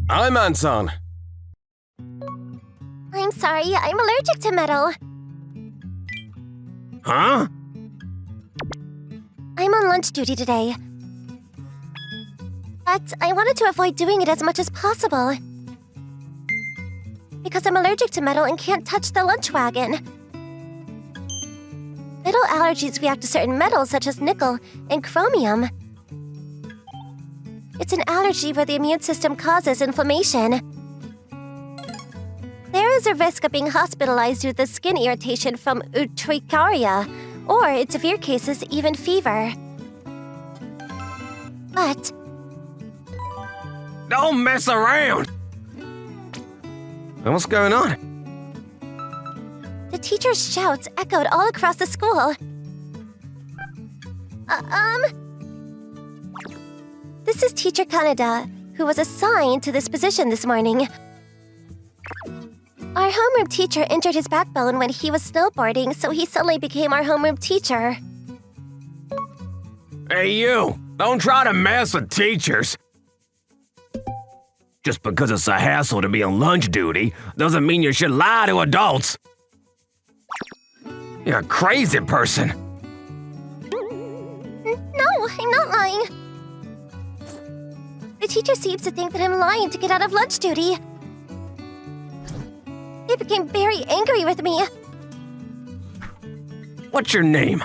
I'm Anton. I'm sorry, I'm allergic to metal. Huh? I'm on lunch duty today. But I wanted to avoid doing it as much as possible. Because I'm allergic to metal and can't touch the lunch wagon. Metal allergies react to certain metals such as nickel and chromium. It's an allergy where the immune system causes inflammation. There is a risk of being hospitalized due to skin irritation from urticaria, or in severe cases, even fever. But Don't mess around! What's going on? the teacher's shouts echoed all across the school. This is Teacher Kaneda, who was assigned to this position this morning. Our homeroom teacher injured his backbone when he was snowboarding, so he suddenly became our homeroom teacher. Hey, you! Don't try to mess with teachers! Just because it's a hassle to be on lunch duty doesn't mean you should lie to adults! You're a crazy person! No, I'm not lying. The teacher seems to think that I'm lying to get out of lunch duty. He became very angry with me. What's your name?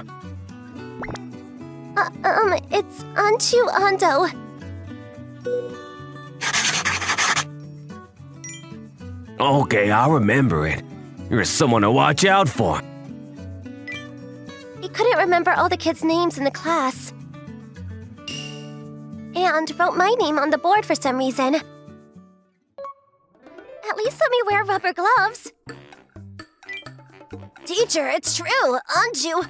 It's Ando. Okay, I'll remember it. You're someone to watch out for. He couldn't remember all the kids' names in the class. And wrote my name on the board for some reason. At least let me wear rubber gloves. Teacher, it's true, Anju.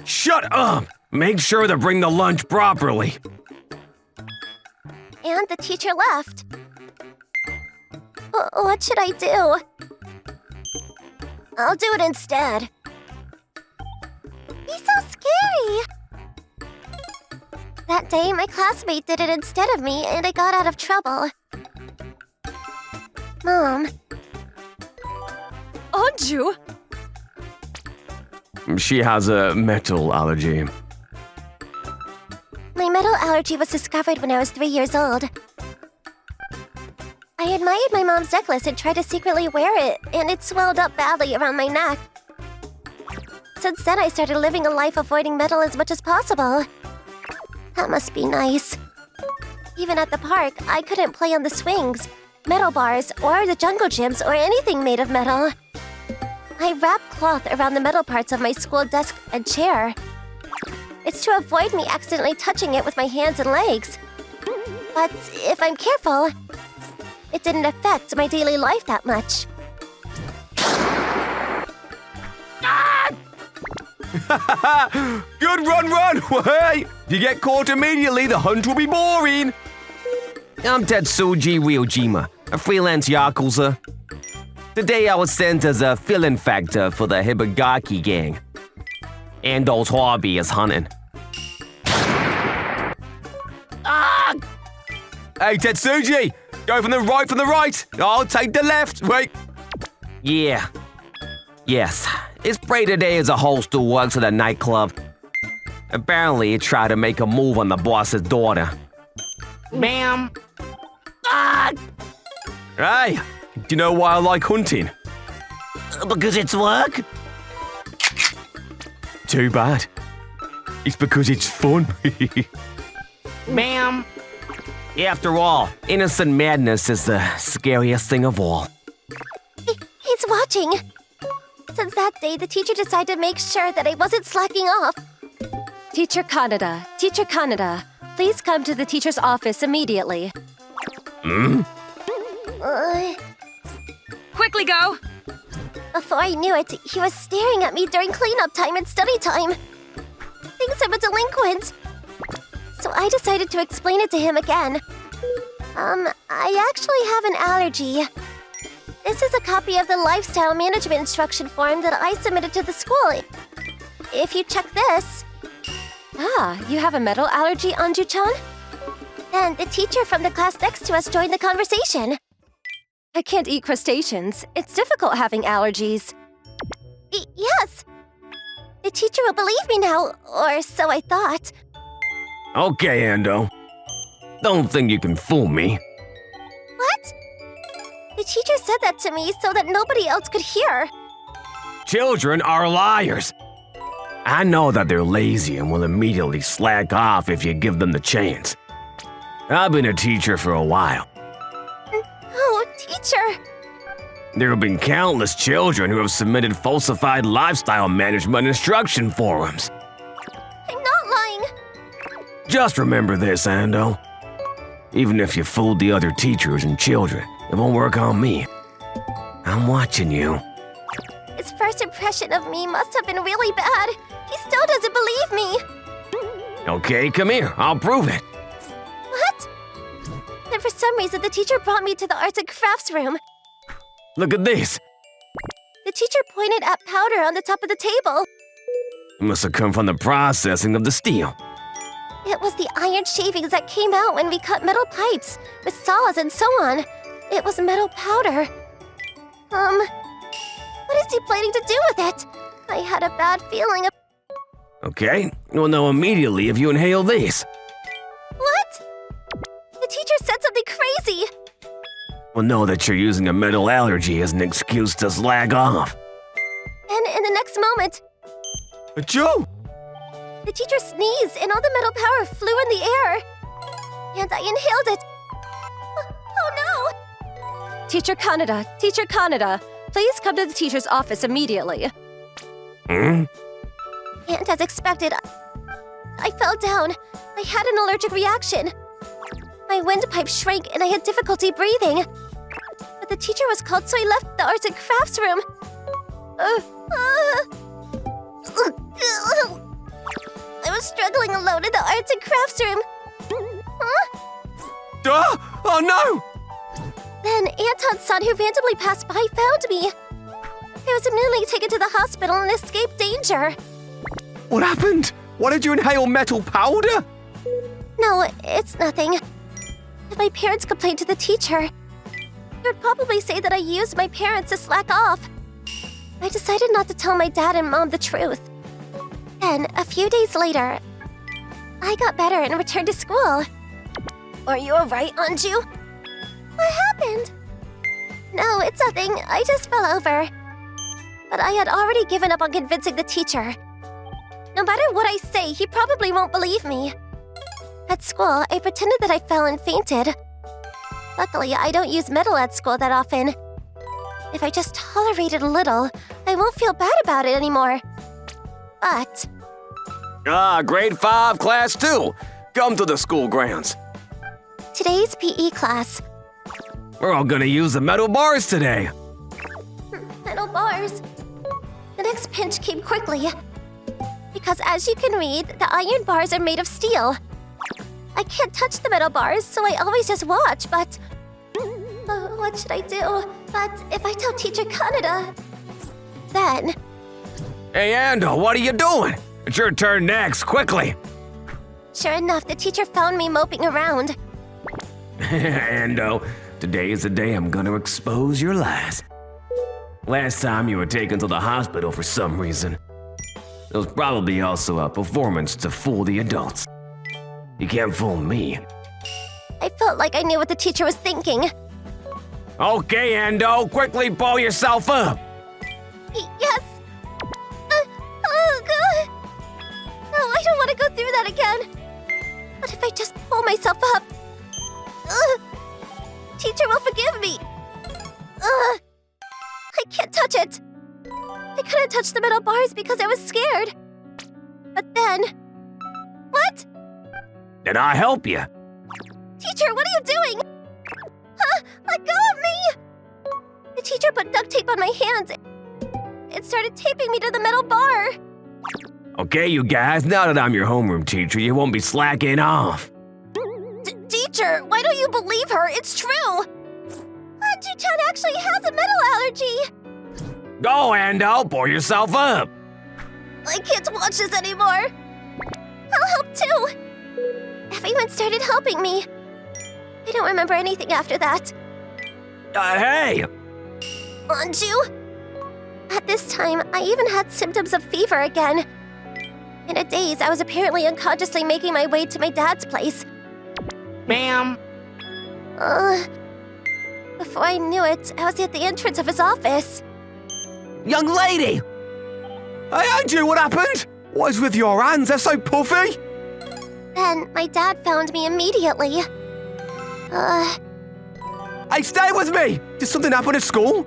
Shut up! Make sure to bring the lunch properly. And the teacher left. What should I do? I'll do it instead. He's so scary! That day, my classmate did it instead of me, and I got out of trouble. Mom. Anju! She has a metal allergy. My metal allergy was discovered when I was 3 years old. I admired my mom's necklace and tried to secretly wear it, and it swelled up badly around my neck. Since then, I started living a life avoiding metal as much as possible. That must be nice. Even at the park, I couldn't play on the swings, metal bars, or the jungle gyms, or anything made of metal. I wrapped cloth around the metal parts of my school desk and chair. It's to avoid me accidentally touching it with my hands and legs. But if I'm careful, it didn't affect my daily life that much. Good run! Hey! If you get caught immediately, the hunt will be boring! I'm Tetsuji Ryojima, a freelance yakuza. Today I was sent as a fill-in factor for the Hibagaki gang. Ando's hobby is hunting. Ah! Hey, Tetsuji! Go from the right! I'll take the left! Wait! Yeah. Yes. His prey today is a host who works at a nightclub. Apparently, he tried to make a move on the boss's daughter. Ma'am. Ah! Hey, do you know why I like hunting? Because it's work? Too bad. It's because it's fun. Ma'am. After all, innocent madness is the scariest thing of all. He's watching. Since that day, the teacher decided to make sure that I wasn't slacking off. Teacher Kaneda, please come to the teacher's office immediately. Uh, Quickly go! Before I knew it, he was staring at me during cleanup time and study time. Thinks I'm a delinquent. So I decided to explain it to him again. I actually have an allergy. This is a copy of the lifestyle management instruction form that I submitted to the school. If you check this... Ah, you have a metal allergy, Anju-chan? Then the teacher from the class next to us joined the conversation. I can't eat crustaceans. It's difficult having allergies. Yes. The teacher will believe me now, or so I thought. Okay, Ando. Don't think you can fool me. What? The teacher said that to me so that nobody else could hear. Children are liars. I know that they're lazy and will immediately slack off if you give them the chance. I've been a teacher for a while. Oh, teacher. There have been countless children who have submitted falsified lifestyle management instruction forums. I'm not lying. Just remember this, Ando. Even if you fooled the other teachers and children, it won't work on me. I'm watching you. His first impression of me must have been really bad. He still doesn't believe me. Okay, come here. I'll prove it. What? Then for some reason, the teacher brought me to the arts and crafts room. Look at this. The teacher pointed at powder on the top of the table. It must have come from the processing of the steel. It was the iron shavings that came out when we cut metal pipes with saws and so on. It was metal powder. What is he planning to do with it? I had a bad feeling. Okay, you'll know immediately if you inhale this. What? The teacher said something crazy. We'll know that you're using a metal allergy as an excuse to slag off. And in the next moment, Achoo! the teacher sneezed and all the metal powder flew in the air. And I inhaled it. Oh no! Teacher Kaneda, please come to the teacher's office immediately. And as expected, I fell down. I had an allergic reaction. My windpipe shrank and I had difficulty breathing. But the teacher was called, so I left the arts and crafts room. I was struggling alone in the arts and crafts room. Oh no! Then Anton's son, who randomly passed by, found me. I was immediately taken to the hospital and escaped danger. What happened? Why did you inhale metal powder? No, it's nothing. If my parents complained to the teacher, he would probably say that I used my parents to slack off. I decided not to tell my dad and mom the truth. Then, a few days later, I got better and returned to school. Are you alright, Anju? What happened? No, it's nothing. I just fell over. But I had already given up on convincing the teacher. No matter what I say, he probably won't believe me. At school, I pretended that I fell and fainted. Luckily, I don't use metal at school that often. If I just tolerate it a little, I won't feel bad about it anymore. But Grade 5, Class 2. Come to the school grounds. today's PE class, We're all gonna use the metal bars today. metal bars. The next pinch came quickly. Because as you can read, the iron bars are made of steel. I can't touch the metal bars, so I always just watch, but... what should I do? But if I tell Teacher Kaneda, then... Hey, Ando, what are you doing? It's your turn next, quickly. Sure enough, the teacher found me moping around. Ando, today is the day I'm gonna expose your lies. Last time you were taken to the hospital for some reason. It was probably also a performance to fool the adults. You can't fool me. I felt like I knew what the teacher was thinking. Okay, Ando, quickly pull yourself up. Yes! Oh, God! No, I don't want to go through that again. What if I just pull myself up? Teacher will forgive me. I can't touch it. I couldn't touch the metal bars because I was scared. But then... What? Did I help you? Teacher, what are you doing? Let go of me! The teacher put duct tape on my hands. It started taping me to the metal bar. Okay, you guys, now that I'm your homeroom teacher, you won't be slacking off. Teacher, why don't you believe her? It's true! Ju-chan actually has a metal allergy! Go, Ando, pull yourself up. I can't watch this anymore. I'll help too. Everyone started helping me. I don't remember anything after that. Hey! Anju? At this time, I even had symptoms of fever again. In a daze, I was apparently unconsciously making my way to my dad's place. Ma'am. Before I knew it, I was at the entrance of his office. Young lady! Hey, Andrew, what happened? What is with your hands? They're so puffy! Then, my dad found me immediately. Hey, stay with me! Did something happen at school?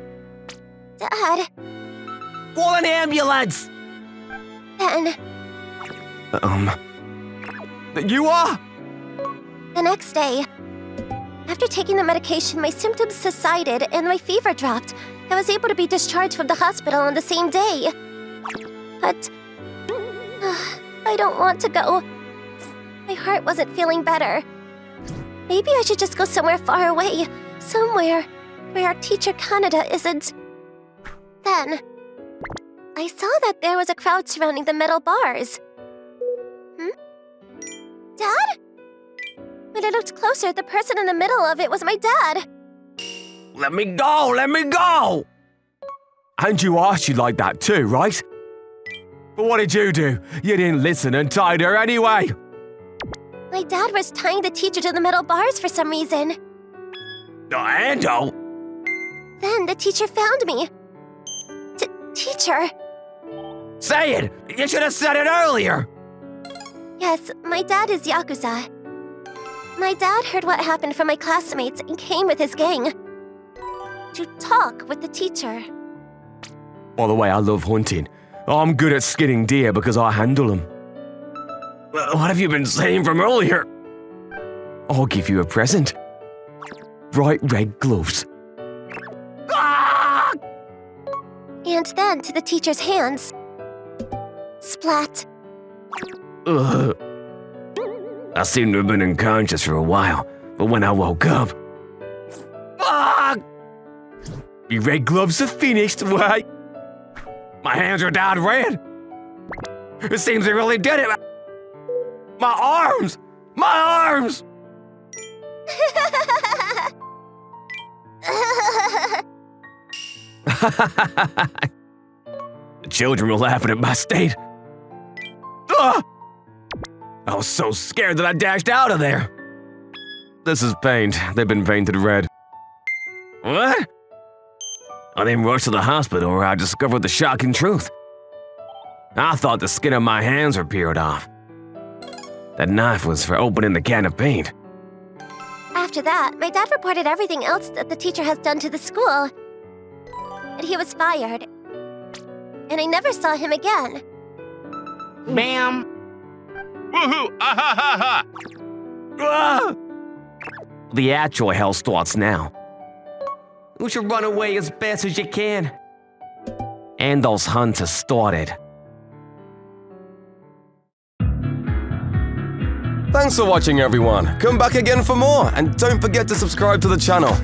Dad, Call an ambulance! then, You are? the next day, after taking the medication, my symptoms subsided and my fever dropped. I was able to be discharged from the hospital on the same day. But I don't want to go. My heart wasn't feeling better. Maybe I should just go somewhere far away, somewhere where our teacher Kaneda isn't. Then, I saw that there was a crowd surrounding the metal bars. Dad? When I looked closer, the person in the middle of it was my dad. Let me go! Let me go! Andrew asked you like that too, right? But what did you do? You didn't listen and tied her anyway! My dad was tying the teacher to the metal bars for some reason. Ando? Then the teacher found me. Teacher? Say it! You should have said it earlier! Yes, my dad is Yakuza. My dad heard what happened from my classmates and came with his gang to talk with the teacher. By the way, I love hunting. I'm good at skinning deer because I handle them. What have you been saying from earlier? I'll give you a present. Bright red gloves. Ah! And then to the teacher's hands. Splat. Ugh. I seem to have been unconscious for a while, but when I woke up... Ah! The red gloves are finished, wait. My hands are dyed red. It seems they really did it. My arms! My arms! The children were laughing at my state. Ah! I was so scared that I dashed out of there. This is paint. They've been painted red. What? I then rushed to the hospital where I discovered the shocking truth. I thought the skin of my hands were peeled off. That knife was for opening the can of paint. After that, my dad reported everything else that the teacher has done to the school. And he was fired. And I never saw him again. Ma'am. Woohoo! Ah ha ha ha! Ah! The actual hell starts now. You should run away as fast as you can. And those hunters started. Thanks for watching everyone. Come back again for more and don't forget to subscribe to the channel.